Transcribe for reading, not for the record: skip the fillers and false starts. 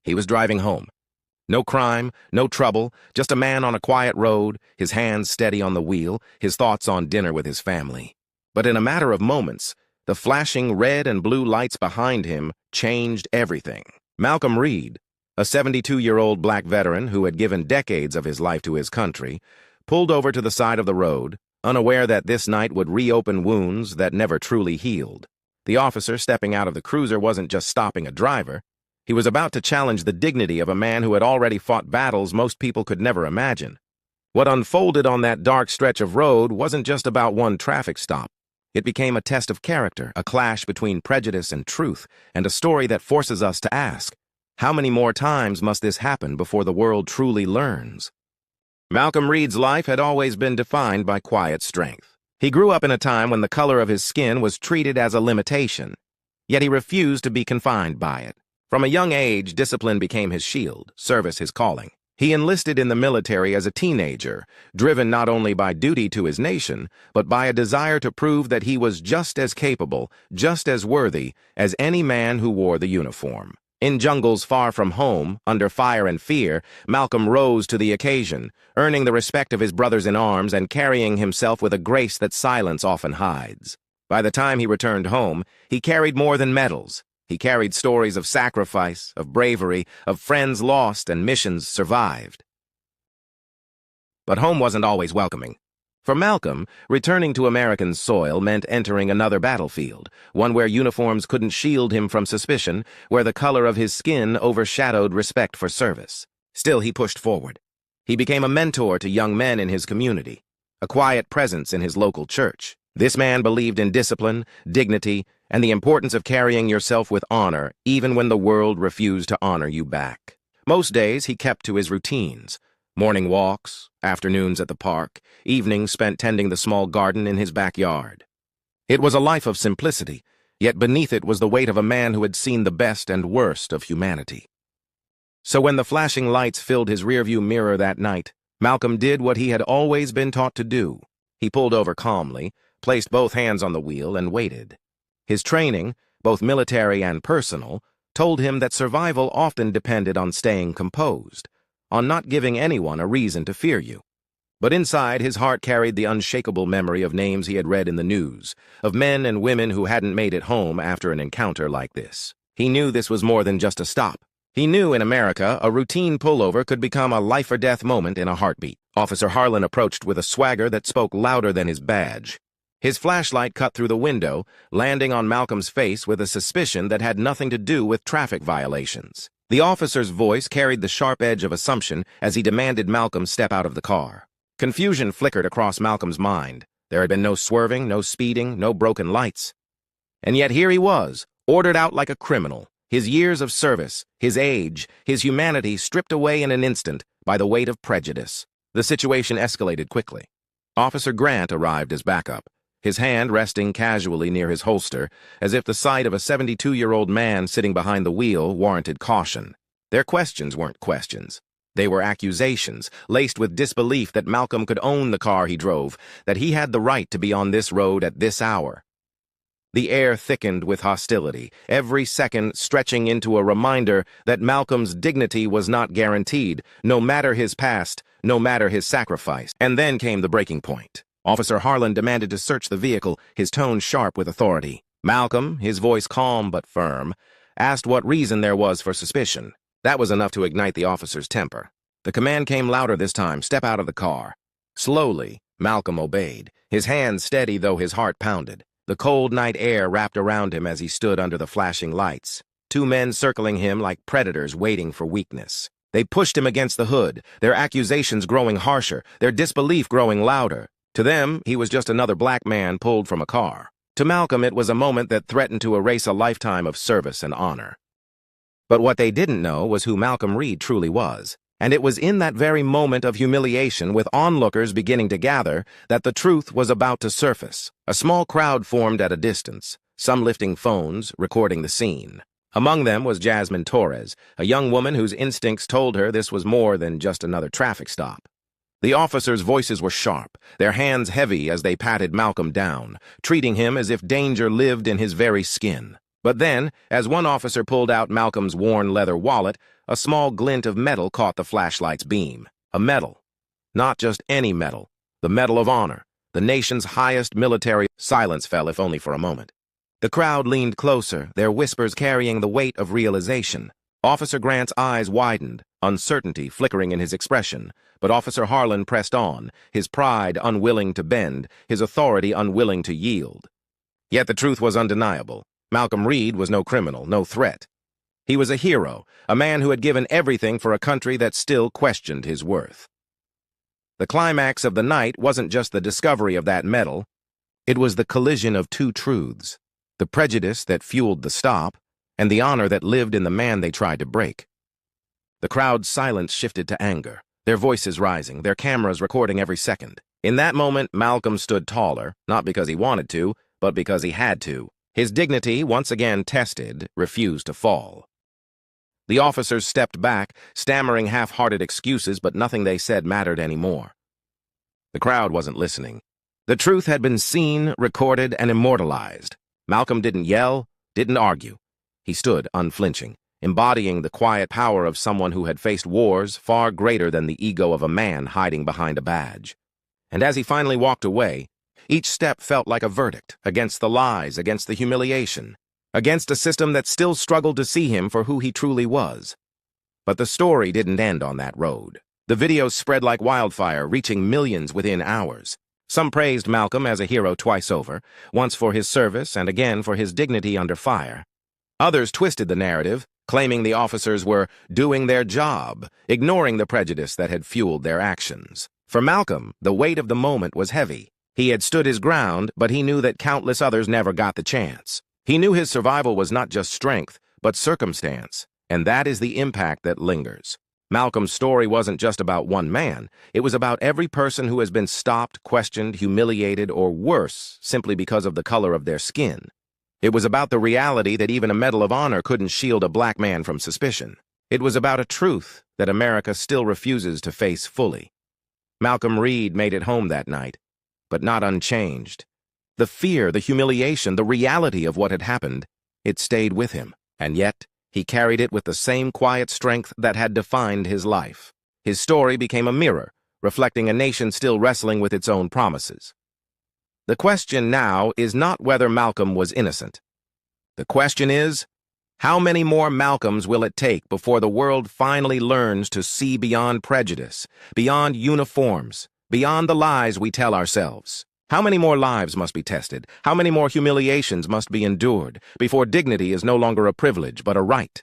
He was driving home. No crime, no trouble, just a man on a quiet road, his hands steady on the wheel, his thoughts on dinner with his family. But in a matter of moments, the flashing red and blue lights behind him changed everything. Malcolm Reed, a 72-year-old black veteran who had given decades of his life to his country, pulled over to the side of the road, unaware that this night would reopen wounds that never truly healed. The officer stepping out of the cruiser wasn't just stopping a driver. He was about to challenge the dignity of a man who had already fought battles most people could never imagine. What unfolded on that dark stretch of road wasn't just about one traffic stop. It became a test of character, a clash between prejudice and truth, and a story that forces us to ask, how many more times must this happen before the world truly learns? Malcolm Reed's life had always been defined by quiet strength. He grew up in a time when the color of his skin was treated as a limitation, yet he refused to be confined by it. From a young age, discipline became his shield, service his calling. He enlisted in the military as a teenager, driven not only by duty to his nation, but by a desire to prove that he was just as capable, just as worthy, as any man who wore the uniform. In jungles far from home, under fire and fear, Malcolm rose to the occasion, earning the respect of his brothers in arms and carrying himself with a grace that silence often hides. By the time he returned home, he carried more than medals. He carried stories of sacrifice, of bravery, of friends lost and missions survived. But home wasn't always welcoming. For Malcolm, returning to American soil meant entering another battlefield, one where uniforms couldn't shield him from suspicion, where the color of his skin overshadowed respect for service. Still, he pushed forward. He became a mentor to young men in his community, a quiet presence in his local church. This man believed in discipline, dignity, and the importance of carrying yourself with honor, even when the world refused to honor you back. Most days, he kept to his routines. Morning walks, afternoons at the park, evenings spent tending the small garden in his backyard. It was a life of simplicity, yet beneath it was the weight of a man who had seen the best and worst of humanity. So when the flashing lights filled his rearview mirror that night, Malcolm did what he had always been taught to do. He pulled over calmly, placed both hands on the wheel, and waited. His training, both military and personal, told him that survival often depended on staying composed, on not giving anyone a reason to fear you. But inside, his heart carried the unshakable memory of names he had read in the news, of men and women who hadn't made it home after an encounter like this. He knew this was more than just a stop. He knew in America, a routine pullover could become a life-or-death moment in a heartbeat. Officer Harlan approached with a swagger that spoke louder than his badge. His flashlight cut through the window, landing on Malcolm's face with a suspicion that had nothing to do with traffic violations. The officer's voice carried the sharp edge of assumption as he demanded Malcolm step out of the car. Confusion flickered across Malcolm's mind. There had been no swerving, no speeding, no broken lights. And yet here he was, ordered out like a criminal, his years of service, his age, his humanity stripped away in an instant by the weight of prejudice. The situation escalated quickly. Officer Grant arrived as backup, his hand resting casually near his holster, as if the sight of a 72-year-old man sitting behind the wheel warranted caution. Their questions weren't questions. They were accusations, laced with disbelief that Malcolm could own the car he drove, that he had the right to be on this road at this hour. The air thickened with hostility, every second stretching into a reminder that Malcolm's dignity was not guaranteed, no matter his past, no matter his sacrifice. And then came the breaking point. Officer Harlan demanded to search the vehicle, his tone sharp with authority. Malcolm, his voice calm but firm, asked what reason there was for suspicion. That was enough to ignite the officer's temper. The command came louder this time, "Step out of the car." Slowly, Malcolm obeyed, his hands steady though his heart pounded. The cold night air wrapped around him as he stood under the flashing lights, two men circling him like predators waiting for weakness. They pushed him against the hood, their accusations growing harsher, their disbelief growing louder. To them, he was just another black man pulled from a car. To Malcolm, it was a moment that threatened to erase a lifetime of service and honor. But what they didn't know was who Malcolm Reed truly was. And it was in that very moment of humiliation, with onlookers beginning to gather, that the truth was about to surface. A small crowd formed at a distance, some lifting phones, recording the scene. Among them was Jasmine Torres, a young woman whose instincts told her this was more than just another traffic stop. The officers' voices were sharp, their hands heavy as they patted Malcolm down, treating him as if danger lived in his very skin. But then, as one officer pulled out Malcolm's worn leather wallet, a small glint of metal caught the flashlight's beam. A medal. Not just any medal. The Medal of Honor, the nation's highest military. Silence fell, if only for a moment. The crowd leaned closer, their whispers carrying the weight of realization. Officer Grant's eyes widened, uncertainty flickering in his expression, but Officer Harlan pressed on, his pride unwilling to bend, his authority unwilling to yield. Yet the truth was undeniable. Malcolm Reed was no criminal, no threat. He was a hero, a man who had given everything for a country that still questioned his worth. The climax of the night wasn't just the discovery of that medal. It was the collision of two truths, the prejudice that fueled the stop, and the honor that lived in the man they tried to break. The crowd's silence shifted to anger, their voices rising, their cameras recording every second. In that moment, Malcolm stood taller, not because he wanted to, but because he had to. His dignity, once again tested, refused to fall. The officers stepped back, stammering half-hearted excuses, but nothing they said mattered anymore. The crowd wasn't listening. The truth had been seen, recorded, and immortalized. Malcolm didn't yell, didn't argue. He stood unflinching, embodying the quiet power of someone who had faced wars far greater than the ego of a man hiding behind a badge. And as he finally walked away, each step felt like a verdict against the lies, against the humiliation, against a system that still struggled to see him for who he truly was. But the story didn't end on that road. The videos spread like wildfire, reaching millions within hours. Some praised Malcolm as a hero twice over, once for his service and again for his dignity under fire. Others twisted the narrative, claiming the officers were doing their job, ignoring the prejudice that had fueled their actions. For Malcolm, the weight of the moment was heavy. He had stood his ground, but he knew that countless others never got the chance. He knew his survival was not just strength, but circumstance, and that is the impact that lingers. Malcolm's story wasn't just about one man. It was about every person who has been stopped, questioned, humiliated, or worse, simply because of the color of their skin. It was about the reality that even a Medal of Honor couldn't shield a black man from suspicion. It was about a truth that America still refuses to face fully. Malcolm Reed made it home that night, but not unchanged. The fear, the humiliation, the reality of what had happened, it stayed with him, and yet he carried it with the same quiet strength that had defined his life. His story became a mirror, reflecting a nation still wrestling with its own promises. The question now is not whether Malcolm was innocent. The question is, how many more Malcolms will it take before the world finally learns to see beyond prejudice, beyond uniforms, beyond the lies we tell ourselves? How many more lives must be tested? How many more humiliations must be endured before dignity is no longer a privilege but a right?